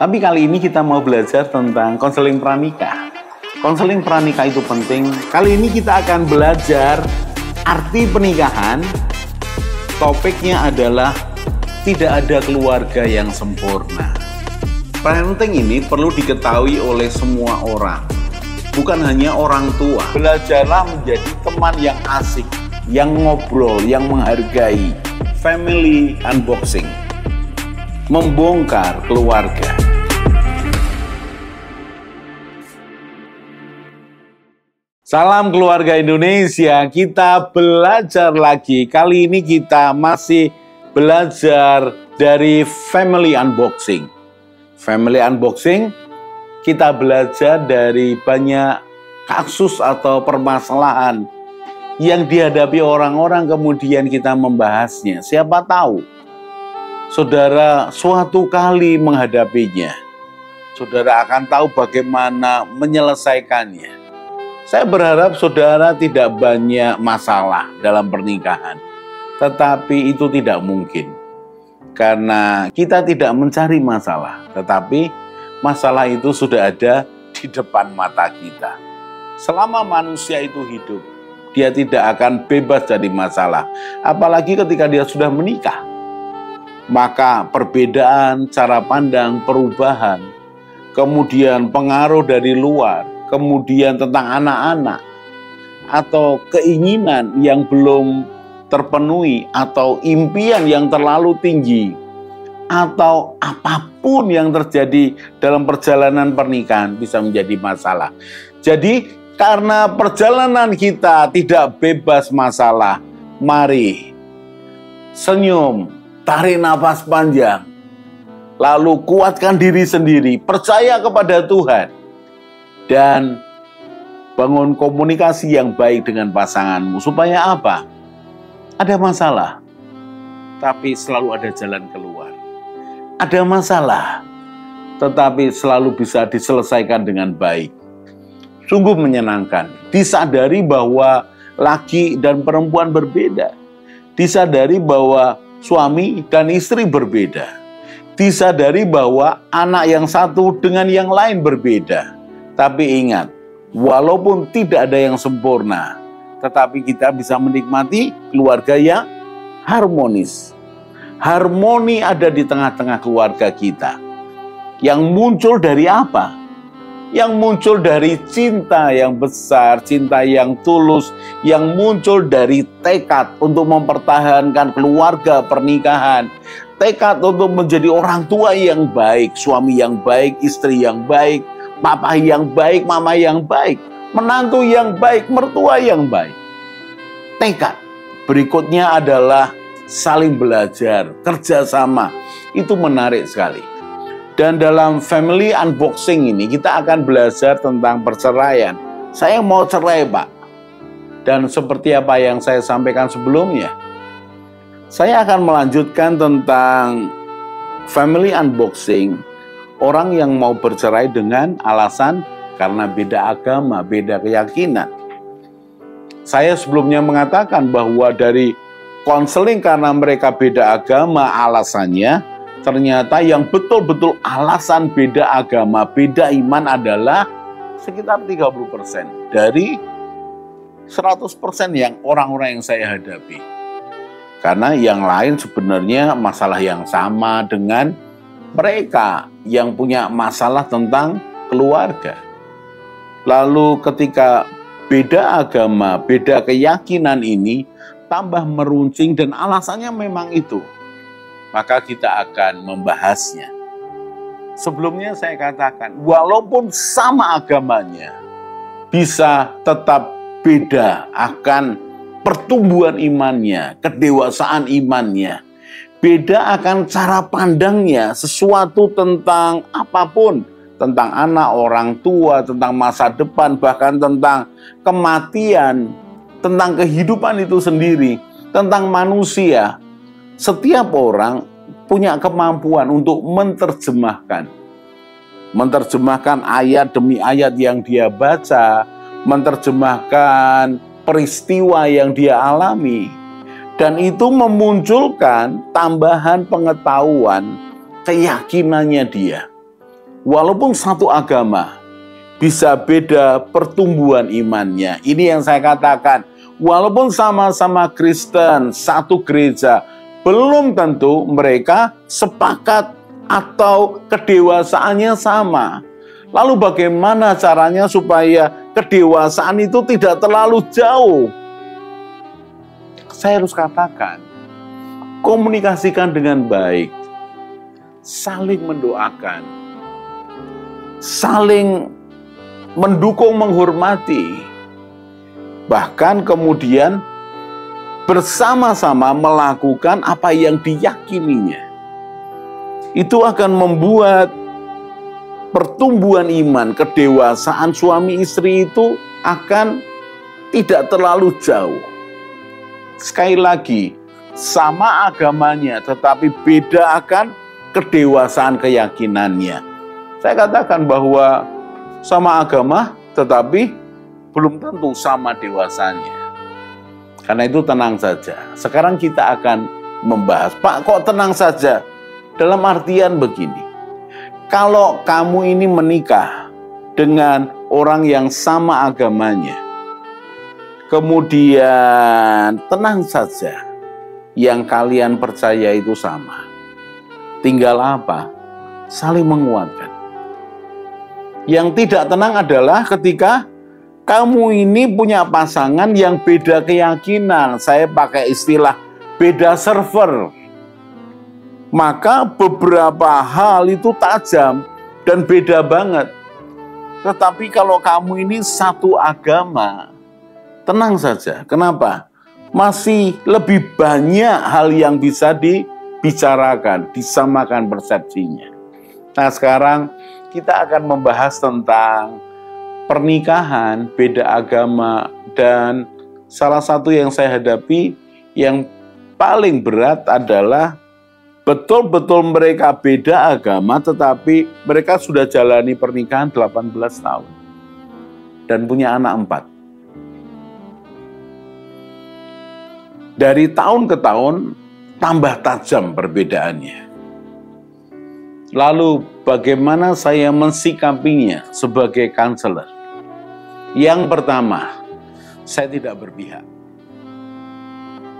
Tapi kali ini kita mau belajar tentang konseling pranikah. Konseling pranikah itu penting. Kali ini kita akan belajar arti pernikahan. Topiknya adalah tidak ada keluarga yang sempurna. Parenting ini perlu diketahui oleh semua orang, bukan hanya orang tua. Belajarlah menjadi teman yang asik, yang ngobrol, yang menghargai. Family unboxing, membongkar keluarga. Salam keluarga Indonesia, kita belajar lagi. Kali ini kita masih belajar dari family unboxing. Family unboxing, kita belajar dari banyak kasus atau permasalahan yang dihadapi orang-orang, kemudian kita membahasnya. Siapa tahu saudara suatu kali menghadapinya, saudara akan tahu bagaimana menyelesaikannya. Saya berharap saudara tidak banyak masalah dalam pernikahan, tetapi itu tidak mungkin. Karena kita tidak mencari masalah, tetapi masalah itu sudah ada di depan mata kita. Selama manusia itu hidup, dia tidak akan bebas dari masalah. Apalagi ketika dia sudah menikah. Maka perbedaan cara pandang, perubahan, kemudian pengaruh dari luar, kemudian tentang anak-anak, atau keinginan yang belum terpenuhi, atau impian yang terlalu tinggi, atau apapun yang terjadi dalam perjalanan pernikahan bisa menjadi masalah. Jadi karena perjalanan kita tidak bebas masalah, mari senyum, tarik nafas panjang, lalu kuatkan diri sendiri, percaya kepada Tuhan, dan bangun komunikasi yang baik dengan pasanganmu. Supaya apa? Ada masalah, tapi selalu ada jalan keluar. Ada masalah, tetapi selalu bisa diselesaikan dengan baik. Sungguh menyenangkan, disadari bahwa laki dan perempuan berbeda. Disadari bahwa suami dan istri berbeda. Disadari bahwa anak yang satu dengan yang lain berbeda. Tapi ingat, walaupun tidak ada yang sempurna, tetapi kita bisa menikmati keluarga yang harmonis. Harmoni ada di tengah-tengah keluarga kita. Yang muncul dari apa? Yang muncul dari cinta yang besar, cinta yang tulus, yang muncul dari tekad untuk mempertahankan keluarga pernikahan, tekad untuk menjadi orang tua yang baik, suami yang baik, istri yang baik, papa yang baik, mama yang baik, menantu yang baik, mertua yang baik. Tekad. Berikutnya adalah saling belajar, kerjasama. Itu menarik sekali. Dan dalam family unboxing ini kita akan belajar tentang perceraian. Saya mau cerai, Pak. Dan seperti apa yang saya sampaikan sebelumnya, saya akan melanjutkan tentang family unboxing. Orang yang mau bercerai dengan alasan karena beda agama, beda keyakinan. Saya sebelumnya mengatakan bahwa dari konseling karena mereka beda agama alasannya, ternyata yang betul-betul alasan beda agama, beda iman adalah sekitar 30% dari 100% yang orang-orang yang saya hadapi. Karena yang lain sebenarnya masalah yang sama dengan mereka yang punya masalah tentang keluarga. Lalu ketika beda agama, beda keyakinan ini tambah meruncing dan alasannya memang itu, maka kita akan membahasnya. Sebelumnya saya katakan, walaupun sama agamanya, bisa tetap beda akan pertumbuhan imannya, kedewasaan imannya. Beda akan cara pandangnya sesuatu tentang apapun. Tentang anak, orang tua, tentang masa depan, bahkan tentang kematian, tentang kehidupan itu sendiri, tentang manusia. Setiap orang punya kemampuan untuk menerjemahkan ayat demi ayat yang dia baca, menerjemahkan peristiwa yang dia alami, dan itu memunculkan tambahan pengetahuan, keyakinannya dia. walaupun satu agama, bisa beda pertumbuhan imannya. Ini yang saya katakan, walaupun sama-sama Kristen, satu gereja, belum tentu mereka sepakat atau kedewasaannya sama. Lalu bagaimana caranya supaya kedewasaan itu tidak terlalu jauh? Saya harus katakan, komunikasikan dengan baik, saling mendoakan, saling mendukung, menghormati, bahkan kemudian bersama-sama melakukan apa yang diyakininya. Itu akan membuat pertumbuhan iman, kedewasaan suami istri itu akan tidak terlalu jauh. Sekali lagi, sama agamanya tetapi beda akan kedewasaan keyakinannya. Saya katakan bahwa sama agama tetapi belum tentu sama dewasanya. Karena itu tenang saja. Sekarang kita akan membahas, Pak, kok tenang saja? Dalam artian begini, kalau kamu ini menikah dengan orang yang sama agamanya, kemudian tenang saja, yang kalian percaya itu sama. Tinggal apa? Saling menguatkan. Yang tidak tenang adalah ketika kamu ini punya pasangan yang beda keyakinan. Saya pakai istilah beda server. Maka beberapa hal itu tajam dan beda banget. Tetapi kalau kamu ini satu agama, tenang saja. Kenapa? Masih lebih banyak hal yang bisa dibicarakan, disamakan persepsinya. Nah, sekarang kita akan membahas tentang pernikahan, beda agama, dan salah satu yang saya hadapi yang paling berat adalah betul-betul mereka beda agama, tetapi mereka sudah jalani pernikahan 18 tahun dan punya anak 4. Dari tahun ke tahun tambah tajam perbedaannya. Lalu bagaimana saya mensikapinya sebagai konselor? Yang pertama, saya tidak berpihak.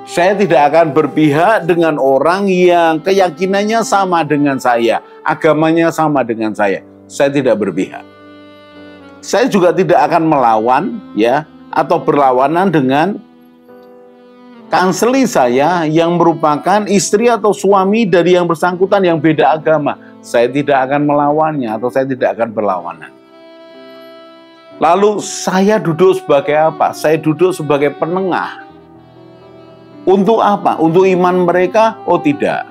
Saya tidak akan berpihak dengan orang yang keyakinannya sama dengan saya, agamanya sama dengan saya. Saya tidak berpihak. Saya juga tidak akan melawan ya atau berlawanan dengan kanseli saya yang merupakan istri atau suami dari yang bersangkutan yang beda agama. Saya tidak akan melawannya atau saya tidak akan berlawanan. Lalu saya duduk sebagai apa? Saya duduk sebagai penengah. Untuk apa? Untuk iman mereka? Oh tidak.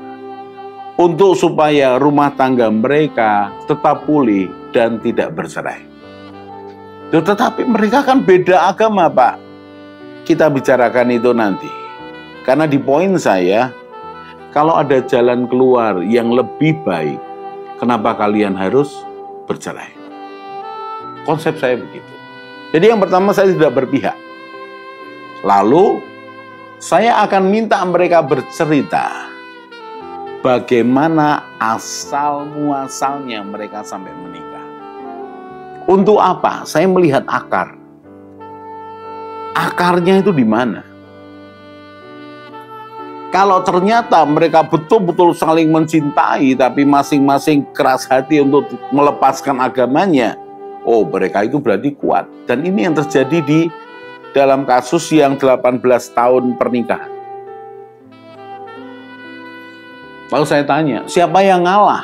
Untuk supaya rumah tangga mereka tetap pulih dan tidak bercerai. Tetapi mereka kan beda agama, Pak. Kita bicarakan itu nanti. Karena di poin saya, kalau ada jalan keluar yang lebih baik, kenapa kalian harus bercerai? Konsep saya begitu. Jadi yang pertama, saya tidak berpihak. Lalu saya akan minta mereka bercerita bagaimana asal muasalnya mereka sampai menikah. Untuk apa? Saya melihat akar. Akarnya itu di mana? Kalau ternyata mereka betul-betul saling mencintai tapi masing-masing keras hati untuk melepaskan agamanya, oh mereka itu berarti kuat. Dan ini yang terjadi di dalam kasus yang 18 tahun pernikahan. Lalu saya tanya, siapa yang ngalah?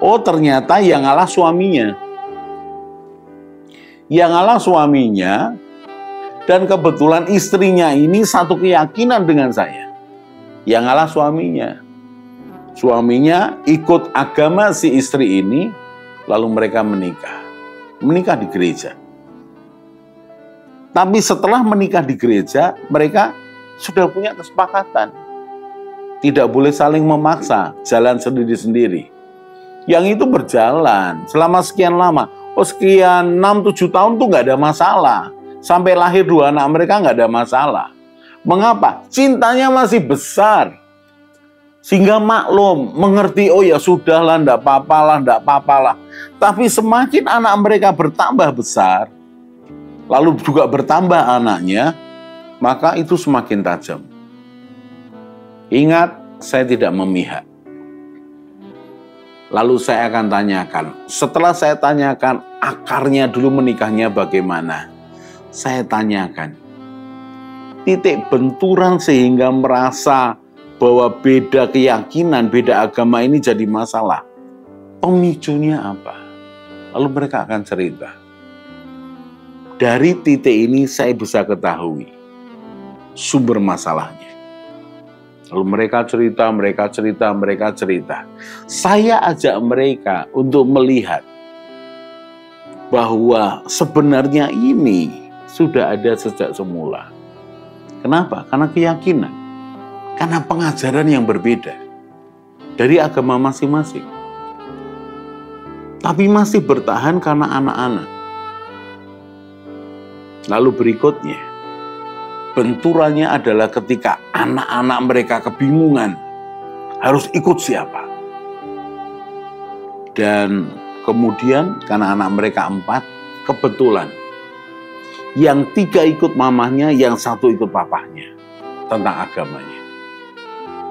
Oh ternyata yang ngalah suaminya. Yang ngalah suaminya, dan kebetulan istrinya ini satu keyakinan dengan saya. Yang ngalah suaminya. Suaminya ikut agama si istri ini, lalu mereka menikah. Menikah di gereja. Tapi setelah menikah di gereja, mereka sudah punya kesepakatan. Tidak boleh saling memaksa, jalan sendiri-sendiri. Yang itu berjalan selama sekian lama. Oh sekian 6-7 tahun tuh nggak ada masalah. Sampai lahir 2 anak mereka nggak ada masalah. Mengapa? Cintanya masih besar. Sehingga maklum, mengerti, oh ya sudahlah, enggak apa-apalah. Tapi semakin anak mereka bertambah besar, lalu juga bertambah anaknya, maka itu semakin tajam. Ingat, saya tidak memihak. Lalu saya akan tanyakan, setelah saya tanyakan akarnya dulu menikahnya bagaimana, saya tanyakan, titik benturan sehingga merasa bahwa beda keyakinan, beda agama ini jadi masalah. Pemicunya apa? Lalu mereka akan cerita. Dari titik ini saya bisa ketahui sumber masalahnya. Lalu mereka cerita. Saya ajak mereka untuk melihat bahwa sebenarnya ini sudah ada sejak semula. Kenapa? Karena keyakinan. Karena pengajaran yang berbeda dari agama masing-masing. Tapi masih bertahan karena anak-anak. Lalu berikutnya, benturannya adalah ketika anak-anak mereka kebingungan harus ikut siapa. Dan kemudian karena anak mereka 4, kebetulan yang 3 ikut mamahnya, yang 1 ikut papahnya tentang agamanya.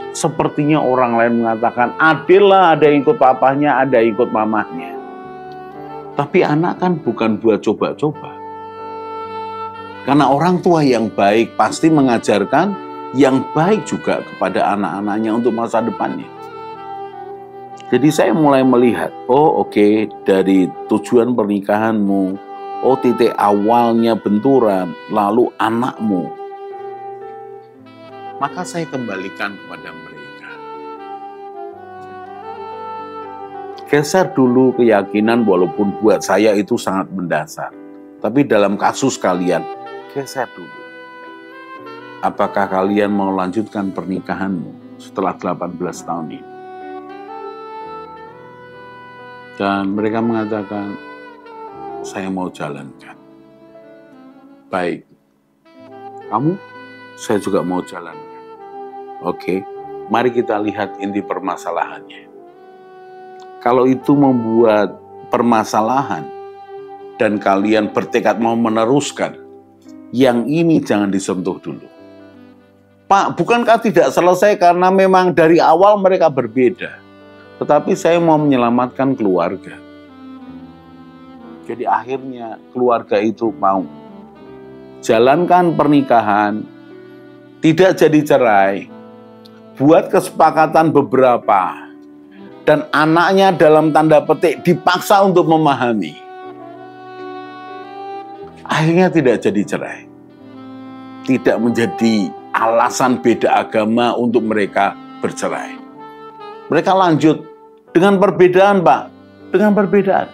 Sepertinya orang lain mengatakan, adil lah, ada yang ikut papahnya, ada yang ikut mamahnya. Tapi anak kan bukan buat coba-coba. Karena orang tua yang baik pasti mengajarkan yang baik juga kepada anak-anaknya untuk masa depannya. Jadi saya mulai melihat, oh oke, dari tujuan pernikahanmu, oh titik awalnya benturan, lalu anakmu. Maka saya kembalikan kepada mereka. Geser dulu keyakinan walaupun buat saya itu sangat mendasar. Tapi dalam kasus kalian, geser dulu. Apakah kalian mau lanjutkan pernikahanmu setelah 18 tahun ini? Dan mereka mengatakan, saya mau jalankan. Baik. Kamu? Saya juga mau jalankan. Oke, mari kita lihat inti permasalahannya. Kalau itu membuat permasalahan dan kalian bertekad mau meneruskan, yang ini jangan disentuh dulu. Pak, bukankah tidak selesai karena memang dari awal mereka berbeda? Tetapi saya mau menyelamatkan keluarga. Jadi akhirnya keluarga itu mau jalankan pernikahan, tidak jadi cerai, buat kesepakatan beberapa, dan anaknya dalam tanda petik dipaksa untuk memahami. Akhirnya tidak jadi cerai. Tidak menjadi alasan beda agama untuk mereka bercerai. Mereka lanjut dengan perbedaan, Pak. Dengan perbedaan.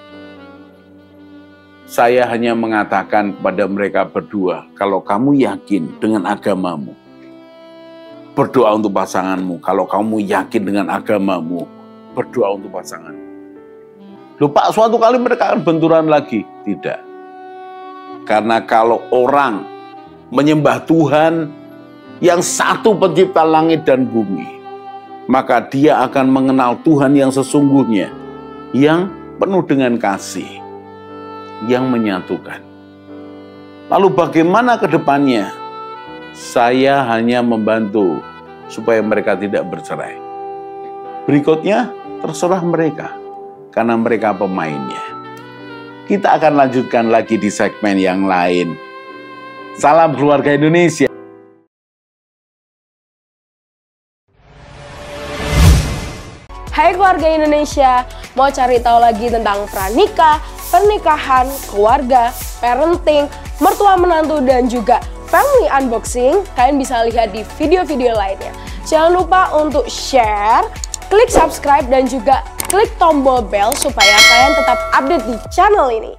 Saya hanya mengatakan kepada mereka berdua, kalau kamu yakin dengan agamamu, berdoa untuk pasanganmu. Kalau kamu yakin dengan agamamu, berdoa untuk pasanganmu. Loh Pak, suatu kali mereka akan benturan lagi. Tidak. Karena kalau orang menyembah Tuhan yang satu pencipta langit dan bumi, maka dia akan mengenal Tuhan yang sesungguhnya, yang penuh dengan kasih, yang menyatukan. Lalu bagaimana ke depannya? Saya hanya membantu supaya mereka tidak bercerai. Berikutnya, terserah mereka, karena mereka pemainnya. Kita akan lanjutkan lagi di segmen yang lain. Salam keluarga Indonesia. Hai keluarga Indonesia, mau cari tahu lagi tentang pranikah, pernikahan, keluarga, parenting, mertua menantu, dan juga family unboxing? Kalian bisa lihat di video-video lainnya. Jangan lupa untuk share, klik subscribe, dan juga klik tombol bell supaya kalian tetap update di channel ini.